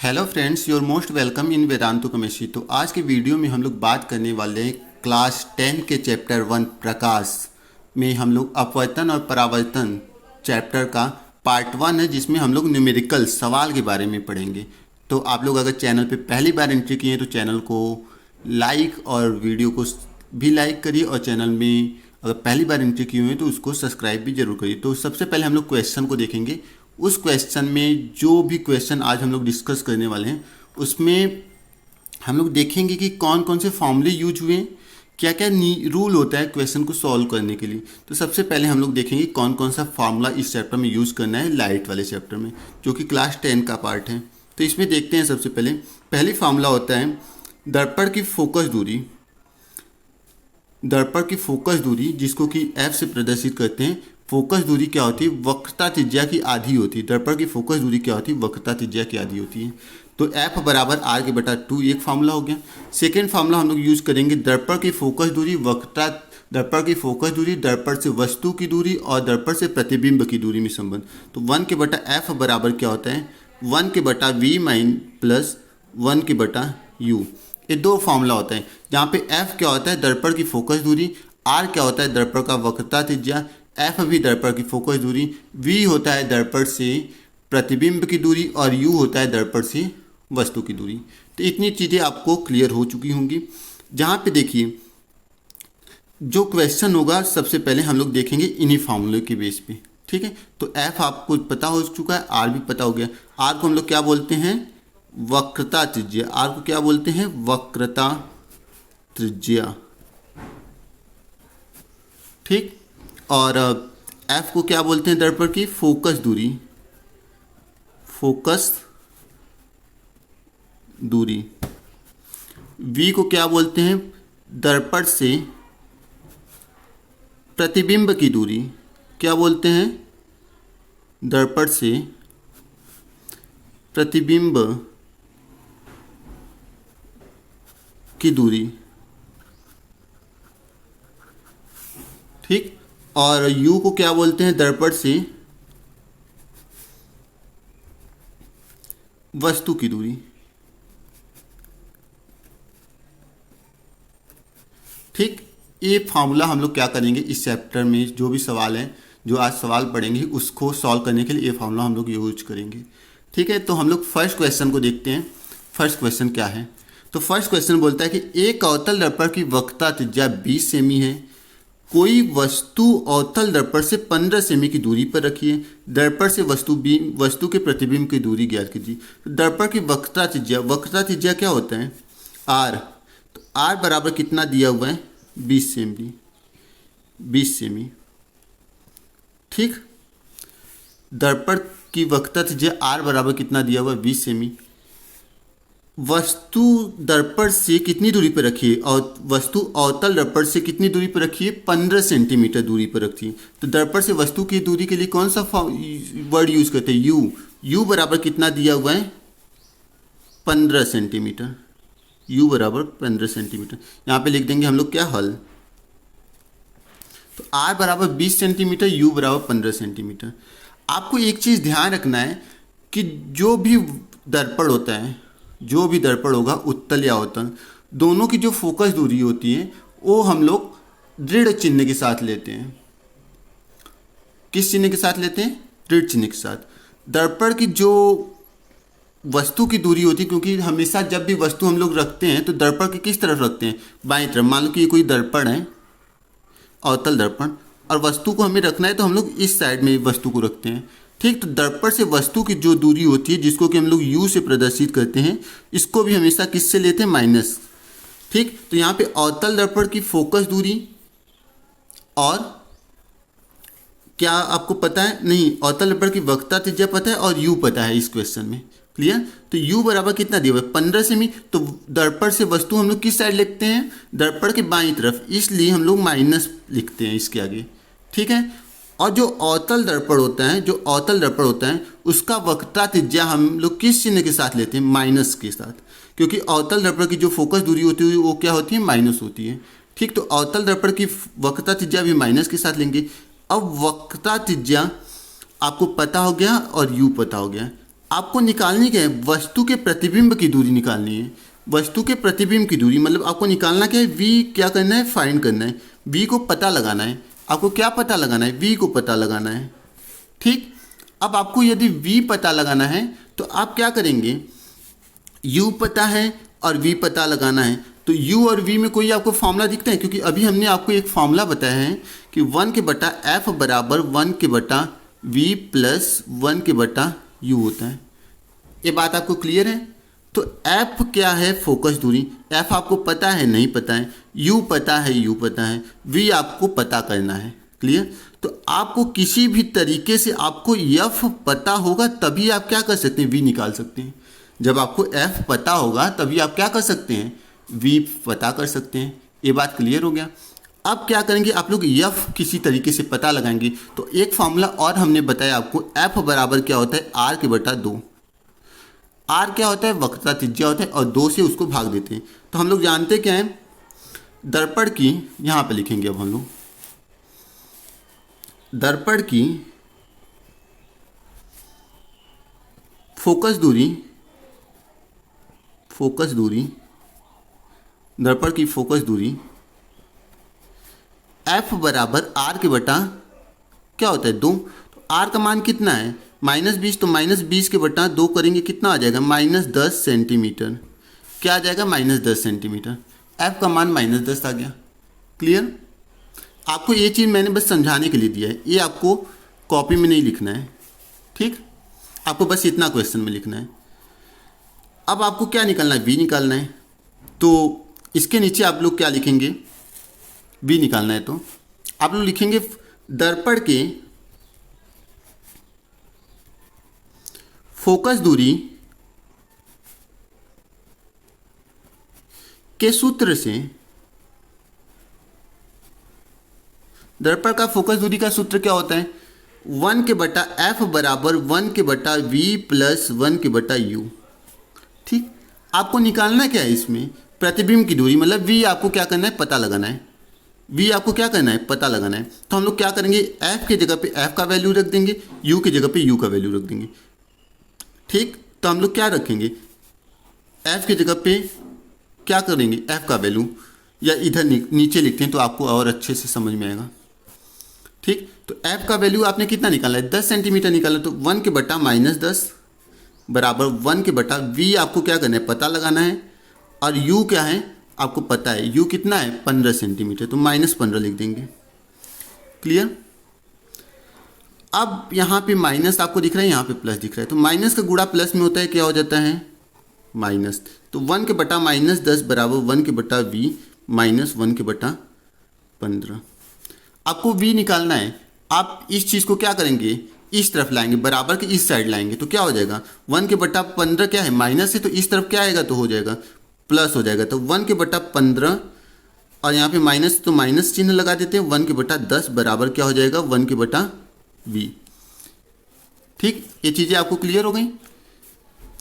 Hello friends, your most welcome in Vedantu chemistry. तो आज के वीडियो में हम लोग बात करने वाले हैं क्लास 10 के चैप्टर 1 प्रकाश में हम लोग अपवर्तन और परावर्तन चैप्टर का पार्ट 1 है, जिसमें हम लोग न्यूमेरिकल सवाल के बारे में पढ़ेंगे। तो आप लोग अगर चैनल पे पहली बार एंट्री किए हैं तो चैनल को लाइक और वीडियो को भी लाइक करिए, और चैनल में अगर पहली बार एंट्री किए हुए हैं तो उसको सब्सक्राइब भी जरूर करिए। तो सबसे पहले हम लोग क्वेश्चन को देखेंगे। उस क्वेश्चन में जो भी क्वेश्चन आज हम लोग डिस्कस करने वाले हैं उसमें हम लोग देखेंगे कि कौन कौन से फॉर्मूले यूज हुए हैं, क्या क्या रूल होता है क्वेश्चन को सॉल्व करने के लिए। तो सबसे पहले हम लोग देखेंगे कौन कौन सा फार्मूला इस चैप्टर में यूज़ करना है, लाइट वाले चैप्टर में, जो कि क्लास 10 का पार्ट है। तो इसमें देखते हैं सबसे पहली फार्मूला होता है दर्पण की फोकस दूरी। दर्पण की फोकस दूरी जिसको कि F से प्रदर्शित करते हैं। फोकस दूरी क्या होती है? वक्रता त्रिज्या की आधी होती है। दर्पण की फोकस दूरी क्या होती है? वक्रता त्रिज्या की आधी होती है। तो F बराबर R के बटा 2 एक फार्मूला हो गया। सेकेंड फार्मूला हम लोग यूज करेंगे दर्पण की फोकस दूरी वक्रता, दर्पण की फोकस दूरी, दर्पण से वस्तु की दूरी और दर्पण से प्रतिबिंब की दूरी में संबंध। तो 1 के बटा F बराबर क्या होता है? 1 के बटा V माइन प्लस 1 के बटा U। ये दो फार्मूला होता है, जहाँ पे F क्या होता है? दर्पण की फोकस दूरी। R क्या होता है? दर्पण का वक्रता त्रिज्या। F भी दर्पण की फोकस दूरी। V होता है दर्पण से प्रतिबिंब की दूरी और U होता है दर्पण से वस्तु की दूरी। तो इतनी चीज़ें आपको क्लियर हो चुकी होंगी। जहाँ पे देखिए जो क्वेश्चन होगा सबसे पहले हम लोग देखेंगे इन्हीं फार्मूले के बेस पे, ठीक है। तो F आपको पता हो चुका है, R भी पता हो गया। R को हम लोग क्या बोलते हैं? वक्रता त्रिज्या। R को क्या बोलते हैं? वक्रता त्रिज्या, ठीक। और F को क्या बोलते हैं? दर्पण की फोकस दूरी। फोकस दूरी। V को क्या बोलते हैं? दर्पण से प्रतिबिंब की दूरी। क्या बोलते हैं? दर्पण से प्रतिबिंब की दूरी, ठीक। और U को क्या बोलते हैं? दर्पण से वस्तु की दूरी, ठीक। ये फार्मूला हम लोग क्या करेंगे इस चैप्टर में, जो भी सवाल हैं जो आज सवाल पढ़ेंगे उसको सॉल्व करने के लिए ये फार्मूला हम लोग यूज करेंगे, ठीक है। तो हम लोग फर्स्ट क्वेश्चन को देखते हैं। फर्स्ट क्वेश्चन क्या है? तो फर्स्ट क्वेश्चन बोलता है कि एक अवतल दर्पण की वक्रता त्रिज्या 20 सेमी है। कोई वस्तु अवतल दर्पण से 15 सेमी की दूरी पर रखी है। दर्पण से वस्तु के प्रतिबिंब की दूरी ज्ञात कीजिए। तो दर्पण की वक्रता त्रिज्या क्या होता है? R। तो R बराबर कितना दिया हुआ है? 20 सेमी। 20 सेमी, ठीक। दर्पण की वक्रता त्रिज्या R बराबर कितना दिया हुआ है? 20 सेमी। वस्तु दर्पण से कितनी दूरी पर रखी है? और वस्तु अवतल दर्पण से कितनी दूरी पर रखी है? 15 सेंटीमीटर दूरी पर रखी है। तो दर्पण से वस्तु की दूरी के लिए कौन सा वर्ड यूज करते हैं? U। U बराबर कितना दिया हुआ है? 15 सेंटीमीटर। U बराबर 15 सेंटीमीटर। यहाँ पे लिख देंगे हम लोग क्या? हल। तो R बराबर 20 सेंटीमीटर, U बराबर 15 सेंटीमीटर। आपको एक चीज़ ध्यान रखना है कि जो भी दर्पण होता है, जो भी दर्पण होगा उत्तल या अवतल, दोनों की जो फोकस दूरी होती है वो हम लोग ऋण चिन्ह के साथ लेते हैं। किस चिन्ह के साथ लेते हैं? ऋण चिन्ह के साथ। दर्पण की जो वस्तु की दूरी होती है, क्योंकि हमेशा जब भी वस्तु हम लोग रखते हैं तो दर्पण की किस तरफ रखते हैं? बाईं तरफ। मान लो कि ये कोई दर्पण है, अवतल दर्पण, और वस्तु को हमें रखना है तो हम लोग इस साइड में वस्तु को रखते हैं, ठीक। तो दर्पण से वस्तु की जो दूरी होती है जिसको कि हम लोग U से प्रदर्शित करते हैं, इसको भी हमेशा किससे लेते हैं? माइनस, ठीक। तो यहाँ पे अवतल दर्पण की फोकस दूरी, और क्या आपको पता है? नहीं, अवतल दर्पण की वक्रता त्रिज्या पता है और U पता है इस क्वेश्चन में, क्लियर। तो U बराबर कितना दिया हुआ है? 15 सेमी। तो दर्पण से वस्तु हम लोग किस साइड लिखते हैं? दर्पण के बाईं तरफ, इसलिए हम लोग माइनस लिखते हैं इसके आगे, ठीक है। और जो अवतल दर्पण होता है उसका वक्रता त्रिज्या हम लोग किस चिन्ह के साथ लेते हैं? माइनस के साथ, क्योंकि अवतल दर्पण की जो फोकस दूरी होती है वो क्या होती है? माइनस होती है, ठीक। तो अवतल दर्पण की वक्रता त्रिज्या भी माइनस के साथ लेंगे। अब वक्रता त्रिज्या आपको पता हो गया और U पता हो गया। आपको निकालनी क्या है, वस्तु के प्रतिबिंब की दूरी निकालनी है। वस्तु के प्रतिबिंब की दूरी मतलब आपको निकालना क्या है, वी क्या करना है, फाइंड करना है, वी को पता लगाना है। आपको क्या पता लगाना है, वी को पता लगाना है। ठीक, अब आपको यदि वी पता लगाना है तो आप क्या करेंगे, यू पता है और वी पता लगाना है। तो u और v में कोई आपको फॉर्मूला दिखता है, क्योंकि अभी हमने आपको एक फॉर्मूला बताया है कि 1 के बटा f बराबर 1 के बटा v प्लस 1 के बटा u होता है। ये बात आपको क्लियर है। तो f क्या है, फोकस दूरी। f आपको पता है, नहीं पता है, u पता है, u पता है, v आपको पता करना है। क्लियर। तो आपको किसी भी तरीके से आपको f पता होगा तभी आप क्या कर सकते हैं, v निकाल सकते हैं। जब आपको f पता होगा तभी आप क्या कर सकते हैं, v पता कर सकते हैं। ये बात क्लियर हो गया। अब क्या करेंगे, आप लोग f किसी तरीके से पता लगाएंगे। तो एक फॉर्मूला और हमने बताया आपको, f बराबर क्या होता है, r के बटा 2। r क्या होता है, वक्रता त्रिज्या होता है, और 2 से उसको भाग देते हैं। तो हम लोग जानते क्या हैं, दर्पण की, यहाँ पे लिखेंगे अब हम लोग, दर्पण की फोकस दूरी, फोकस दूरी, दर्पण की फोकस दूरी f बराबर r के बटा क्या होता है, 2। तो r का मान कितना है, -20, तो -20 के बटा 2 करेंगे, कितना आ जाएगा, -10 सेंटीमीटर। क्या आ जाएगा, -10 सेंटीमीटर। f का मान -10 आ गया। क्लियर। आपको ये चीज़ मैंने बस समझाने के लिए दिया है, ये आपको कॉपी में नहीं लिखना है। ठीक, आपको बस इतना क्वेश्चन में लिखना है। अब आपको क्या निकालना है, v निकालना है। तो इसके नीचे आप लोग क्या लिखेंगे, v निकालना है तो आप लोग लिखेंगे दर्पण के फोकस दूरी के सूत्र से, दर्पण का फोकस दूरी का सूत्र क्या होता है, 1 के बटा f बराबर 1 के बटा v प्लस 1 के बटा u। ठीक, आपको निकालना क्या है, इसमें प्रतिबिंब की दूरी, मतलब v आपको क्या करना है, पता लगाना है। v आपको क्या करना है, पता लगाना है। तो हम लोग क्या करेंगे, f के जगह पे f का वैल्यू रख देंगे, u की जगह पे u का वैल्यू रख देंगे। ठीक, तो हम लोग क्या रखेंगे, f की जगह पे क्या करेंगे, f का वैल्यू, या इधर नीचे लिखते हैं तो आपको और अच्छे से समझ में आएगा। ठीक, तो f का वैल्यू आपने कितना निकाला है, 10 सेंटीमीटर निकाला। तो 1 के बटा -10 बराबर 1 के बटा v आपको क्या करना है, पता लगाना है, और u क्या है आपको पता है, u कितना है, 15 सेंटीमीटर। तो -15 लिख देंगे। क्लियर। अब यहाँ पे माइनस आपको दिख रहा है, यहाँ पे प्लस दिख रहा है, तो माइनस का गुणा प्लस में होता है, क्या हो जाता है, माइनस। तो 1 के बटा -10 बराबर 1 के बटा v माइनस 1 के बटा 15। आपको v निकालना है। आप इस चीज़ को क्या करेंगे, इस तरफ लाएंगे, बराबर के इस साइड लाएंगे, तो क्या हो जाएगा, 1 के बटा 15 क्या है, माइनस है, तो इस तरफ क्या आएगा, तो हो जाएगा प्लस हो जाएगा। तो 1 के बटा 15 और यहाँ पे माइनस, तो माइनस चिन्ह लगा देते हैं, 1 के बटा 10 बराबर क्या हो जाएगा, 1 के बटा v। ठीक, ये चीज़ें आपको क्लियर हो गई।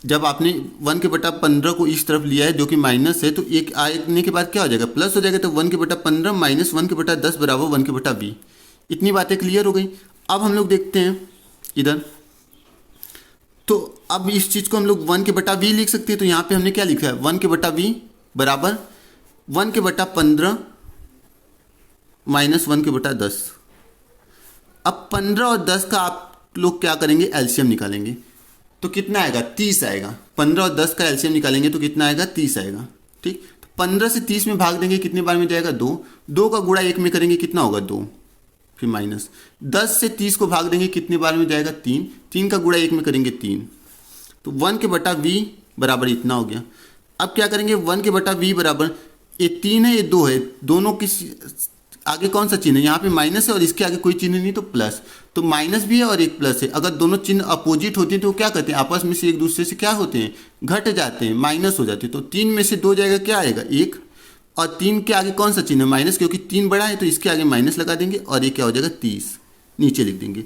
जब आपने 1 के बटा 15 को इस तरफ लिया है जो कि माइनस है, तो एक आने के बाद क्या हो जाएगा, प्लस हो जाएगा। तो 1 के बटा 15 माइनस 1 के बटा 10 बराबर 1 के बटा v। इतनी बातें क्लियर हो गई। अब हम लोग देखते हैं इधर, तो अब इस चीज़ को हम लोग 1 के बटा v लिख सकते हैं। तो यहाँ पे हमने क्या लिखा है, 1 के बटा v बराबर 1 के बटा 15 माइनस 1 के बटा 10। अब 15 और 10 का आप लोग क्या करेंगे, एलसीएम निकालेंगे, तो कितना आएगा, 30 आएगा। 15 और 10 का एलसीएम निकालेंगे तो कितना आएगा, 30 आएगा। ठीक, तो 15 से 30 में भाग देंगे, कितने बार में जाएगा, 2। 2 का गुणा 1 में करेंगे, कितना होगा, 2, फिर माइनस। 10 से 30 को भाग देंगे, कितने बार में जाएगा, 3। 3 का गुणा 1 में करेंगे, 3। तो 1 के बटा v बराबर इतना हो गया। अब क्या करेंगे, 1 के बटा v बराबर, ये 3 है, ये 2 है, दोनों की आगे कौन सा चिन्ह है, यहाँ पे माइनस है और इसके आगे कोई चिन्ह नहीं, तो प्लस। तो माइनस भी है और एक प्लस है। अगर दोनों चिन्ह अपोजिट होते हैं तो क्या करते हैं, आपस में से एक दूसरे से क्या होते हैं, घट जाते हैं, माइनस हो जाते हैं। तो 3 में से 2 जाएगा, क्या आएगा, 1। और 3 के आगे कौन सा चिन्ह है, माइनस, क्योंकि 3 बड़ा है तो इसके आगे माइनस लगा देंगे, और ये क्या हो जाएगा, 30 नीचे लिख देंगे।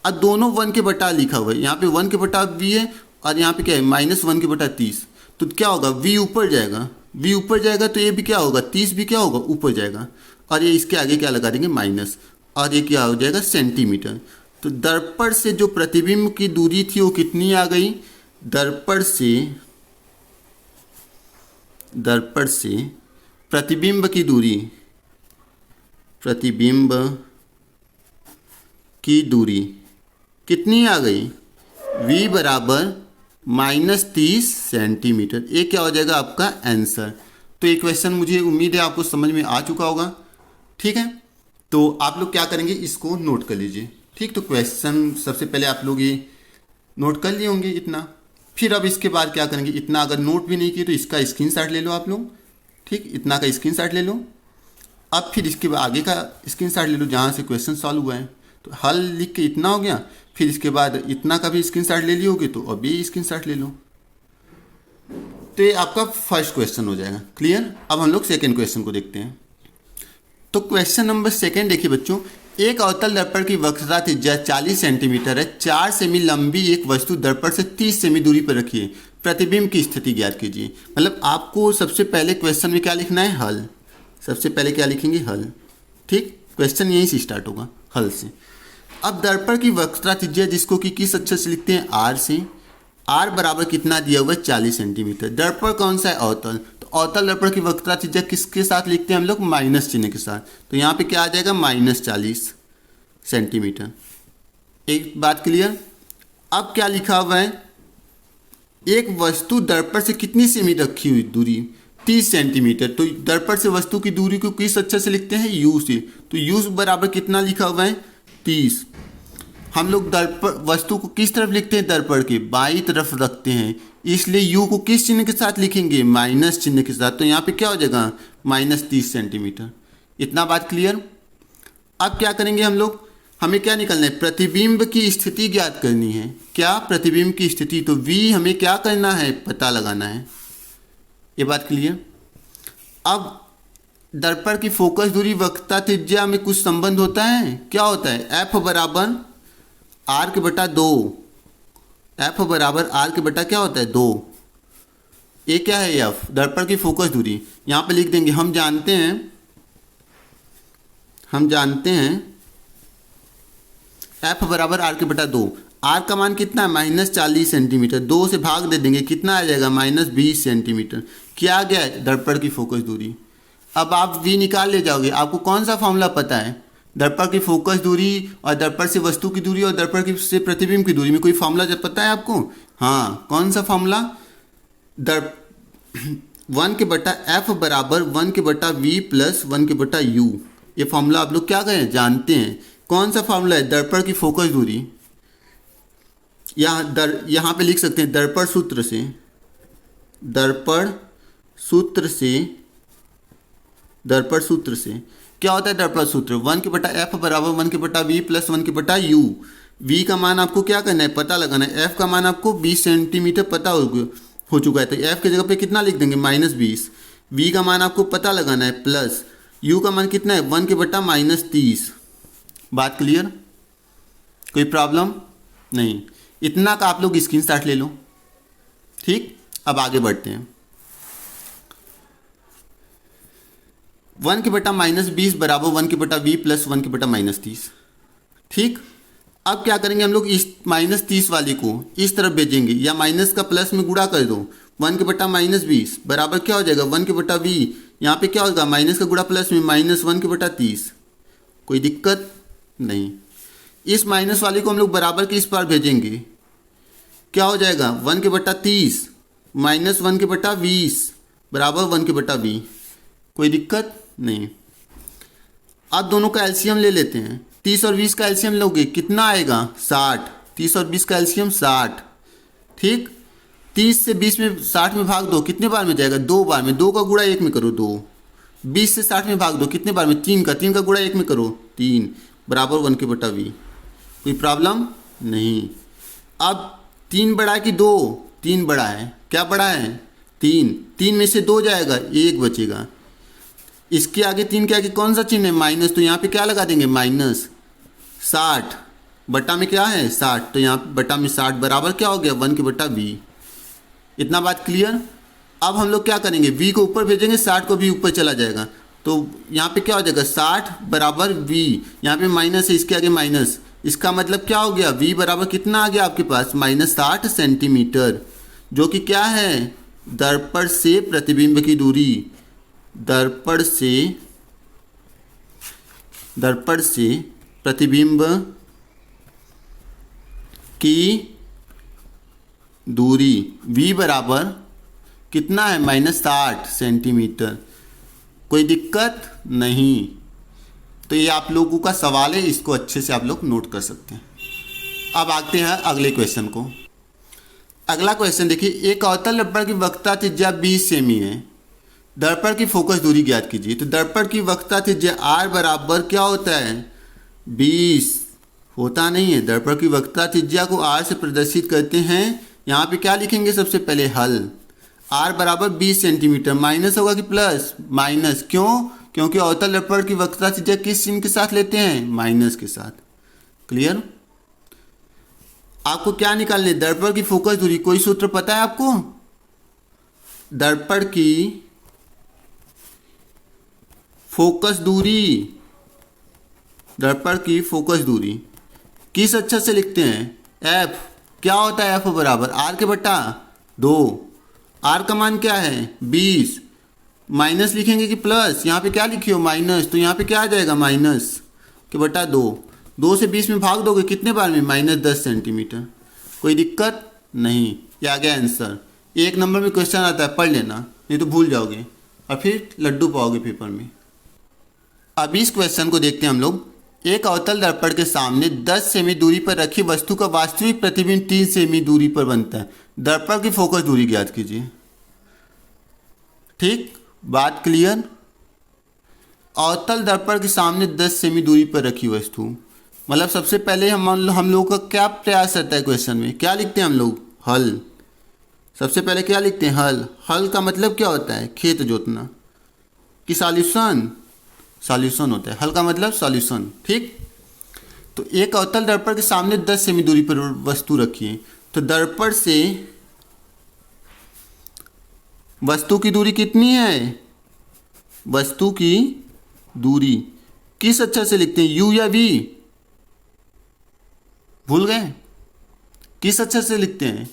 अब दोनों 1 के बटा लिखा हुआ है, यहाँ पे 1 के बटा v है और यहाँ पे क्या है, -1 के बटा 30। तो क्या होगा, v ऊपर जाएगा, v ऊपर जाएगा तो ये भी क्या होगा, 30 भी क्या होगा, ऊपर जाएगा, और ये इसके आगे क्या लगा देंगे, माइनस, और ये क्या हो जाएगा, सेंटीमीटर। तो दर्पण से जो प्रतिबिंब की दूरी थी वो कितनी आ गई, दर्पण से प्रतिबिंब की दूरी कितनी आ गई? v बराबर -30 सेंटीमीटर। ये क्या हो जाएगा आपका आंसर। तो ये क्वेश्चन मुझे उम्मीद है आपको समझ में आ चुका होगा। ठीक है, तो आप लोग क्या करेंगे, इसको नोट कर लीजिए। ठीक, तो क्वेश्चन सबसे पहले आप लोग ये नोट कर लिए होंगे इतना। फिर अब इसके बाद क्या करेंगे, इतना अगर नोट भी नहीं किए तो इसका स्क्रीनशॉट ले लो आप लोग। ठीक, इतना का स्क्रीनशॉट ले लो। अब फिर इसके आगे का स्क्रीनशॉट ले लो जहाँ से क्वेश्चन सॉल्व हुआ है। तो हल लिख के इतना हो गया, फिर इसके बाद इतना का भी स्क्रीनशॉट ले लियोगे तो अब ये स्क्रीनशॉट ले लो। तो ये आपका फर्स्ट क्वेश्चन हो जाएगा। क्लियर। अब हम लोग सेकेंड क्वेश्चन को देखते हैं। तो क्वेश्चन नंबर सेकेंड देखिए बच्चों, एक अवतल दर्पण की वक्रता त्रिज्या 40 सेंटीमीटर है। 4 सेमी लंबी एक वस्तु दर्पण से 30 सेमी दूरी पर रखी है। प्रतिबिंब की स्थिति ज्ञात कीजिए। मतलब आपको सबसे पहले क्वेश्चन में क्या लिखना है, हल। सबसे पहले क्या लिखेंगे, हल। ठीक, क्वेश्चन यहीं से स्टार्ट होगा, हल से। अब दर्पण की वक्रता त्रिज्या जिसको कि किस अक्षर से लिखते हैं, आर से। आर बराबर कितना दिया हुआ है, 40 सेंटीमीटर। दर्पण कौन सा है, अवतल। तो अवतल दर्पण की वक्रता त्रिज्या किसके साथ लिखते हैं हम लोग, माइनस चिन्ह के साथ। तो यहाँ पे क्या आ जाएगा, -40 सेंटीमीटर। एक बात क्लियर। अब क्या लिखा हुआ है, एक वस्तु दर्पण से कितनी सेमी रखी हुई दूरी, 30 सेंटीमीटर। तो दर्पण से वस्तु की दूरी को किस अक्षर से लिखते हैं, यू से। तो यू बराबर कितना लिखा हुआ है, 30। हम लोग दर्पण वस्तु को किस तरफ लिखते हैं, दर्पण के बाईं तरफ रखते हैं, इसलिए यू को किस चिन्ह के साथ लिखेंगे, माइनस चिन्ह के साथ। तो यहाँ पे क्या हो जाएगा, -30 सेंटीमीटर। इतना बात क्लियर। अब क्या करेंगे हम लोग, हमें क्या निकलना है, प्रतिबिंब की स्थिति ज्ञात करनी है। क्या, प्रतिबिंब की स्थिति। तो v हमें क्या करना है, पता लगाना है। ये बात क्लियर। अब दर्पण की फोकस दूरी वक्रता त्रिज्या में कुछ संबंध होता है। क्या होता है, f बराबर r के बटा 2। f बराबर r के बटा क्या होता है, 2। ये क्या है, f दर्पण की फोकस दूरी। यहाँ पे लिख देंगे, हम जानते हैं f बराबर r के बटा 2। r का मान कितना है, -40 सेंटीमीटर। 2 से भाग दे देंगे, कितना आ जाएगा, -20 सेंटीमीटर। क्या आ गया है, दर्पण की फोकस दूरी। अब आप v निकाल ले जाओगे। आपको कौन सा फॉर्मूला पता है, दर्पण की फोकस दूरी और दर्पण से वस्तु की दूरी और दर्पण की से प्रतिबिंब की दूरी में कोई फॉर्मूला जब पता है आपको। हाँ, कौन सा फॉर्मूला, 1 के बटा f बराबर 1 के बटा v प्लस 1 के बटा u। ये फॉर्मूला आप लोग क्या करें, जानते हैं। कौन सा फॉर्मूला है, दर्पण की फोकस दूरी। यहाँ पे लिख सकते हैं, दर्पण सूत्र से क्या होता है, दर्पण सूत्र 1 के बटा f बराबर 1 के बटा v प्लस 1 के बटा u। v का मान आपको क्या करना है, पता लगाना है। f का मान आपको 20 सेंटीमीटर पता हो चुका है। तो f की जगह पे कितना लिख देंगे, -20। v का मान आपको पता लगाना है, प्लस u का मान कितना है, 1 के बटा -30। बात क्लियर, कोई प्रॉब्लम नहीं। इतना का आप लोग स्क्रीनशॉट ले लो। ठीक, अब आगे बढ़ते हैं। 1 के बटा -20 बराबर 1 के बटा v प्लस 1 के बटा -30। ठीक, अब क्या करेंगे हम लोग, इस -30 वाले को इस तरफ भेजेंगे या माइनस का प्लस में गुणा कर दो। 1 के बटा -20 बराबर क्या हो जाएगा, 1 के बटा v। यहाँ पे क्या होगा, माइनस का गुणा प्लस में, -1 के बटा 30। कोई दिक्कत नहीं। इस माइनस वाले को हम लोग बराबर के इस पार भेजेंगे, क्या हो जाएगा, 1 के बटा 30 माइनस 1 के बटा 20 बराबर 1 के बटा v। कोई दिक्कत नहीं। अब दोनों का एलसीएम ले लेते हैं। 30 और 20 का एलसीएम लोगे, कितना आएगा, 60। 30 और 20 का एलसीएम 60। ठीक, 30 से 20 में 60 में भाग दो, कितने बार में जाएगा, 2 बार में। 2 का गुणा 1 में करो, 2। 20 से 60 में भाग दो, कितने बार में, 3 का गुणा 1 में करो, 3 बराबर 1 के बटा v। कोई प्रॉब्लम नहीं। अब 3 बड़ा है कि 2, 3 बड़ा है। क्या बड़ा है, 3 में से 2 जाएगा, 1 बचेगा। इसके आगे 3 के आगे कौन सा चिन्ह है, माइनस। तो यहाँ पे क्या लगा देंगे, -60 बटा में क्या है, 60। तो यहाँ पे बटा में 60 बराबर क्या हो गया, 1 के बटा v। इतना बात क्लियर। अब हम लोग क्या करेंगे, v को ऊपर भेजेंगे, 60 को भी ऊपर चला जाएगा। तो यहाँ पे क्या हो जाएगा, 60 बराबर v। यहाँ पे माइनस है, इसके आगे माइनस, इसका मतलब क्या हो गया, v बराबर कितना आ गया आपके पास, -60 सेंटीमीटर, जो कि क्या है, दर्पण से प्रतिबिंब की दूरी, दर्पण से प्रतिबिंब की दूरी v बराबर कितना है, -60 सेंटीमीटर। कोई दिक्कत नहीं। तो ये आप लोगों का सवाल है, इसको अच्छे से आप लोग नोट कर सकते हैं। अब आते हैं अगले क्वेश्चन को। अगला क्वेश्चन देखिए, एक अवतल दर्पण की वक्रता त्रिज्या 20 सेमी है, दर्पण की फोकस दूरी ज्ञात कीजिए। तो दर्पण की वक्रता त्रिज्या r बराबर क्या होता है, 20 होता नहीं है। दर्पण की वक्रता त्रिज्या को r से प्रदर्शित करते हैं। यहाँ पे क्या लिखेंगे, सबसे पहले हल, r बराबर 20 सेंटीमीटर, माइनस होगा कि प्लस, माइनस, क्यों, क्योंकि अवतल दर्पण की वक्रता त्रिज्या किस चिन्ह के साथ लेते हैं, माइनस के साथ। क्लियर। आपको क्या निकालने, दर्पण की फोकस दूरी, कोई सूत्र पता है आपको, दर्पण की फोकस दूरी, दर्पण की फोकस दूरी किस अक्षर से लिखते हैं, f, क्या होता है f बराबर r के बटा 2, r का मान क्या है 20, माइनस लिखेंगे कि प्लस, यहाँ पे क्या लिखिए हो माइनस, तो यहाँ पे क्या आ जाएगा माइनस के बटा 2, 2 से 20 में भाग दोगे कितने बार में, -10 सेंटीमीटर। कोई दिक्कत नहीं, ये आ गया आंसर। एक नंबर में क्वेश्चन आता है, पढ़ लेना, नहीं तो भूल जाओगे और फिर लड्डू पाओगे पेपर में। अब इस क्वेश्चन को देखते हैं हम लोग। एक अवतल दर्पण के सामने 10 सेमी दूरी पर रखी वस्तु का वास्तविक प्रतिबिंब 3 सेमी दूरी पर बनता है, दर्पण की फोकस दूरी ज्ञात कीजिए। ठीक, बात क्लियर। अवतल दर्पण के सामने 10 सेमी दूरी पर रखी वस्तु, मतलब सबसे पहले हम लोगों का क्या प्रयास रहता है क्वेश्चन में, क्या लिखते हैं हम लोग, हल। सबसे पहले क्या लिखते हैं, हल। हल का मतलब क्या होता है, खेत जोतना, कि सॉल्यूशन, सॉल्यूशन होता है, हल का मतलब सॉल्यूशन। ठीक, तो एक अवतल दर्पण के सामने 10 सेमी दूरी पर वस्तु रखी है, तो दर्पण से वस्तु की दूरी कितनी है, वस्तु की दूरी किस अक्षर से लिखते हैं, u या v, भूल गए, किस अक्षर से लिखते हैं,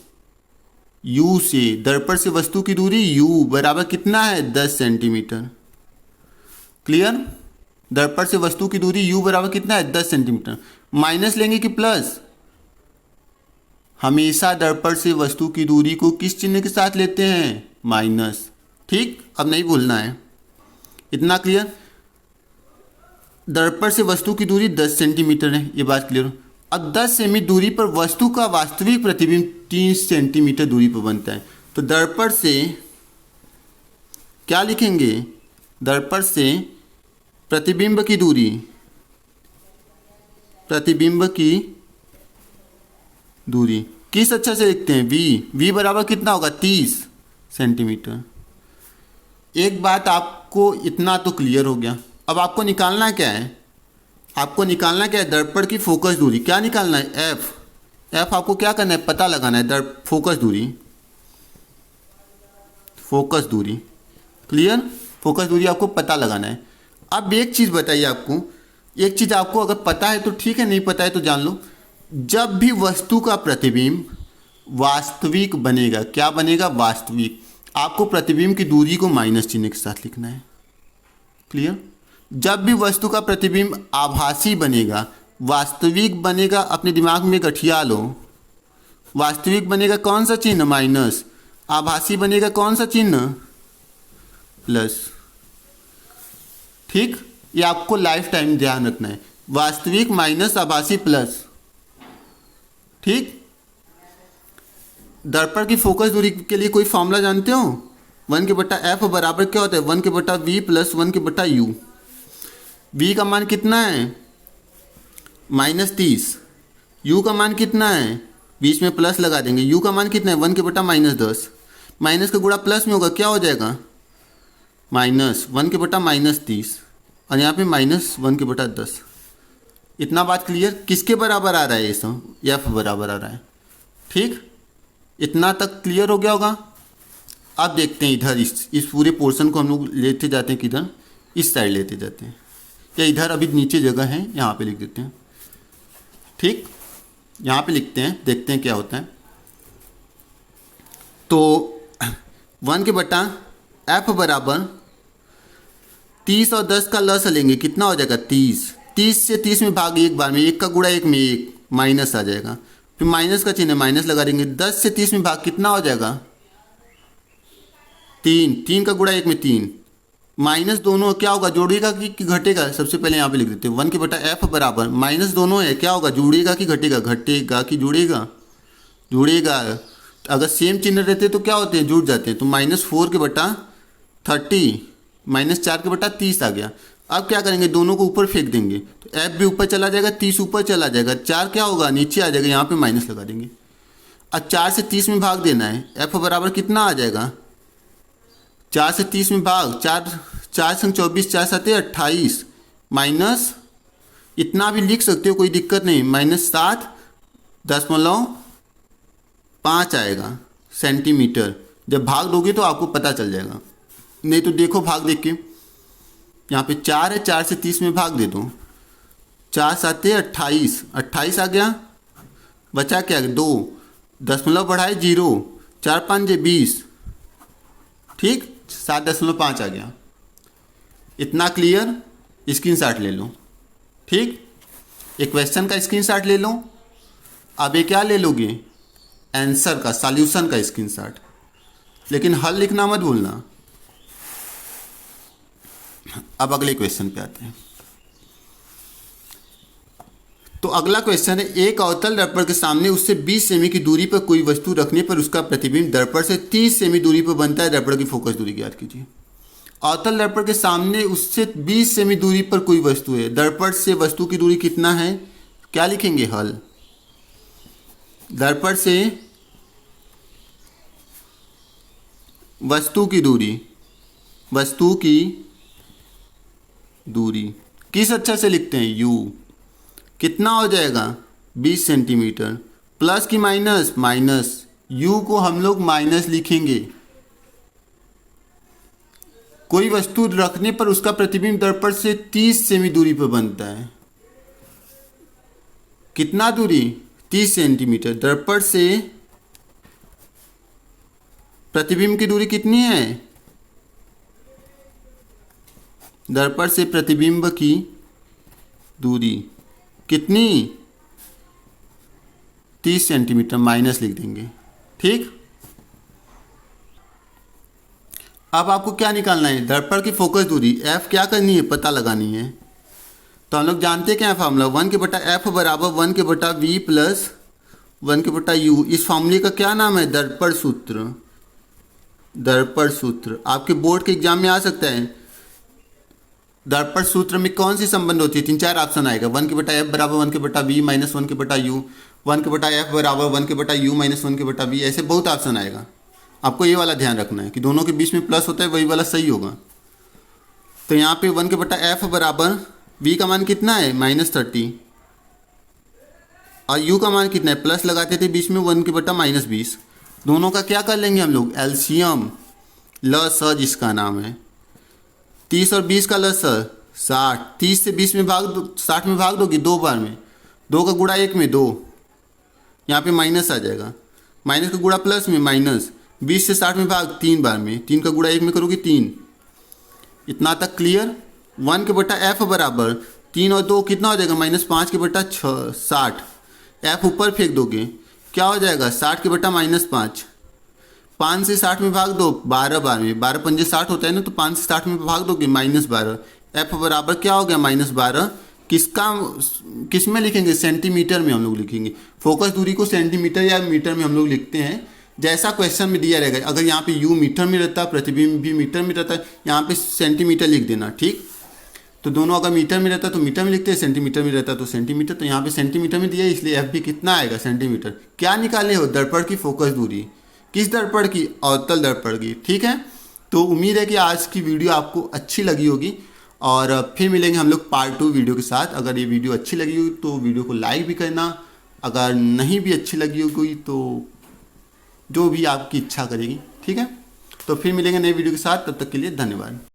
u से। दर्पण से वस्तु की दूरी u बराबर कितना है, 10 सेंटीमीटर। क्लियर। दर्पण से वस्तु की दूरी u बराबर कितना है, 10 सेंटीमीटर। माइनस लेंगे कि प्लस, हमेशा दर्पण से वस्तु की दूरी को किस चिन्ह के साथ लेते हैं, माइनस। ठीक, अब नहीं भूलना है, इतना क्लियर। दर्पण से वस्तु की दूरी 10 सेंटीमीटर है, ये बात क्लियर हो। अब 10 सेमी दूरी पर वस्तु का वास्तविक प्रतिबिंब 30 सेंटीमीटर दूरी पर बनता है, तो दर्पण से क्या लिखेंगे, दर्पण से प्रतिबिंब की दूरी, प्रतिबिंब की दूरी किस अक्षर से लिखते हैं, v बराबर कितना होगा, 30 सेंटीमीटर। एक बात आपको इतना तो क्लियर हो गया। अब आपको निकालना क्या है, आपको निकालना क्या है, दर्पण की फोकस दूरी। क्या निकालना है, f आपको क्या करना है, पता लगाना है, फोकस दूरी, फोकस दूरी। क्लियर, फोकस दूरी आपको पता लगाना है। अब एक चीज़ बताइए आपको, एक चीज़ आपको अगर पता है तो ठीक है, नहीं पता है तो जान लो, जब भी वस्तु का प्रतिबिंब वास्तविक बनेगा, क्या बनेगा, वास्तविक, आपको प्रतिबिंब की दूरी को माइनस चिन्ह के साथ लिखना है। क्लियर। जब भी वस्तु का प्रतिबिंब आभासी बनेगा, वास्तविक बनेगा, अपने दिमाग में गठिया लो, वास्तविक बनेगा कौन सा चिन्ह, माइनस, आभासी बनेगा कौन सा चिन्ह, प्लस। ठीक, ये आपको लाइफ टाइम ध्यान रखना है, वास्तविक माइनस आभासी प्लस। ठीक, दर्पण की फोकस दूरी के लिए कोई फॉर्मूला जानते हो, 1 के बटा एफ बराबर क्या होता है, 1 के बटा वी प्लस 1 के बटा यू। वी का मान कितना है, -30, यू का मान कितना है, बीच में प्लस लगा देंगे, यू का मान कितना है, 1 के बटा -10, माइनस का गुणा प्लस में होगा, क्या हो जाएगा, -1 के बटा -30, और यहाँ पे -1 के बटा 10। इतना बात क्लियर, किसके बराबर आ रहा है ये सब, एफ बराबर आ रहा है। ठीक, इतना तक क्लियर हो गया होगा। अब देखते हैं इधर, इस पूरे पोर्शन को हम लोग लेते जाते हैं किधर, इस साइड लेते जाते हैं, या इधर अभी नीचे जगह है यहाँ पे लिख देते हैं। ठीक, यहाँ पे लिखते हैं, देखते हैं क्या होता है। तो 1 के बटा एफ बराबर 30 और 10 का लस लेंगे, कितना हो जाएगा 30। 30 से 30 में भाग एक बार में, एक का गुणा एक में एक, माइनस आ जाएगा, फिर माइनस का चिन्ह माइनस लगा देंगे। 10 से 30 में भाग कितना हो जाएगा 3, 3 का गुणा एक में 3, माइनस दोनों क्या होगा, जोड़ेगा कि घटेगा। सबसे पहले यहाँ पे लिख देते हैं 1 के बटा एफ बराबर माइनस दोनों है, क्या होगा, जुड़ेगा कि घटेगा, घटेगा कि जुड़ेगा, जुड़ेगा। अगर सेम चिन्ह रहते तो क्या होते हैं, जुड़ जाते हैं। तो -4 के बटा 30 -4 के बटा 30 आ गया। अब क्या करेंगे, दोनों को ऊपर फेंक देंगे, तो एफ भी ऊपर चला जाएगा, 30 ऊपर चला जाएगा, 4 क्या होगा नीचे आ जाएगा, यहाँ पे माइनस लगा देंगे। अब 4 से 30 में भाग देना है, एफ बराबर कितना आ जाएगा, 4 से 30 में भाग, 4 संग 24, 4 7 28, माइनस इतना भी लिख सकते हो, कोई दिक्कत नहीं, -7.5 आएगा सेंटीमीटर। जब भाग दोगे तो आपको पता चल जाएगा, नहीं तो देखो भाग देख के, यहाँ पे 4 है, 4 से 30 में भाग दे दो, 4 7 28, 28 आ गया, बचा क्या 2, दशमलव बढ़ाए 0, 4 5 20, ठीक, 7.5 आ गया। इतना क्लियर, स्क्रीनशॉट ले लो, ठीक। एक क्वेश्चन का स्क्रीनशॉट ले लो, अब ये क्या ले लोगे, आंसर का, सॉल्यूशन का स्क्रीनशॉट, लेकिन हल लिखना मत भूलना। अब अगले क्वेश्चन पे आते हैं। तो अगला क्वेश्चन है, एक अवतल दर्पण के सामने उससे 20 सेमी की दूरी पर कोई वस्तु रखने पर उसका प्रतिबिंब दर्पण से 30 सेमी दूरी पर बनता है, दर्पण की फोकस दूरी ज्ञात कीजिए। अवतल दर्पण के सामने उससे 20 सेमी दूरी पर कोई वस्तु है, दर्पण से वस्तु की दूरी कितना है, क्या लिखेंगे, हल। दर्पण से वस्तु की दूरी, वस्तु की दूरी किस अक्षर से लिखते हैं, यू, कितना हो जाएगा 20 सेंटीमीटर, प्लस की माइनस, माइनस, यू को हम लोग माइनस लिखेंगे। कोई वस्तु रखने पर उसका प्रतिबिंब दर्पण से 30 सेमी दूरी पर बनता है, कितना दूरी 30 सेंटीमीटर, दर्पण से प्रतिबिंब की दूरी कितनी है, दर्पण से प्रतिबिंब की दूरी कितनी 30 सेंटीमीटर, माइनस लिख देंगे, ठीक। अब आपको क्या निकालना है, दर्पण की फोकस दूरी एफ क्या करनी है, पता लगानी है। तो हम लोग जानते हैं क्या है फार्मूला, 1 के बटा एफ बराबर 1 के बटा वी प्लस 1 के बटा यू। इस फार्मूले का क्या नाम है, दर्पण सूत्र। दर्पण सूत्र आपके बोर्ड के एग्जाम में आ सकता है। दर्पण सूत्र में कौन सी संबंध होती है, 3-4 ऑप्शन आएगा, 1 के बटा एफ बराबर 1 के बटा वी माइनस 1 के बटा यू, 1 के बटा एफ बराबर 1 के बटा यू माइनस 1 के बटा वी, ऐसे बहुत ऑप्शन आएगा। आपको ये वाला ध्यान रखना है कि दोनों के बीच में प्लस होता है, वही वाला सही होगा। तो यहाँ पे 1 के बटा एफ बराबर वी का मान कितना है -30 और यू का मान कितना है, प्लस लगाते थे बीच में 1 के बटा -20। दोनों का क्या कर लेंगे हम लोग, एलसीएम, लस जिसका नाम है 30 और 20 का लस 60, 30 से 20 में भाग दो, 60 में भाग दोगे 2 बार में, 2 का गुणा 1 में 2, यहाँ पे माइनस आ जाएगा, माइनस का गुणा प्लस में माइनस, 20 से 60 में भाग 3 बार में, 3 का गुणा 1 में करोगे 3। इतना तक क्लियर। 1 के बटा एफ बराबर 3 और 2 कितना हो जाएगा, -5 के बटा 60, एफ ऊपर फेंक दोगे, क्या हो जाएगा 60 के बटा -5, 5 से 60 में भाग दो 12 बार में, 12 पंजे 60 होता है ना, तो 5 से 60 में भाग दोगे -12, एफ बराबर क्या हो गया -12। किस में लिखेंगे, सेंटीमीटर में हम लोग लिखेंगे। फोकस दूरी को सेंटीमीटर या मीटर में हम लोग लिखते हैं, जैसा क्वेश्चन में दिया रहेगा। अगर यहाँ पे यू मीटर में रहता है, प्रतिबिंब भी मीटर में रहता है, यहाँ पे सेंटीमीटर लिख देना, ठीक। तो दोनों अगर मीटर में रहता है तो मीटर में लिखते हैं, सेंटीमीटर में रहता है तो सेंटीमीटर। तो यहाँ पे सेंटीमीटर में दिया है, इसलिए एफ भी कितना आएगा, सेंटीमीटर। क्या निकाले हो, दर्पण की फोकस दूरी, किस दर्पण की, अवतल दर्पण की, ठीक है। तो उम्मीद है कि आज की वीडियो आपको अच्छी लगी होगी और फिर मिलेंगे हम लोग पार्ट 2 वीडियो के साथ। अगर ये वीडियो अच्छी लगी हो तो वीडियो को लाइक भी करना, अगर नहीं भी अच्छी लगी होगी तो जो भी आपकी इच्छा करेगी, ठीक है। तो फिर मिलेंगे नए वीडियो के साथ, तब तक के लिए धन्यवाद।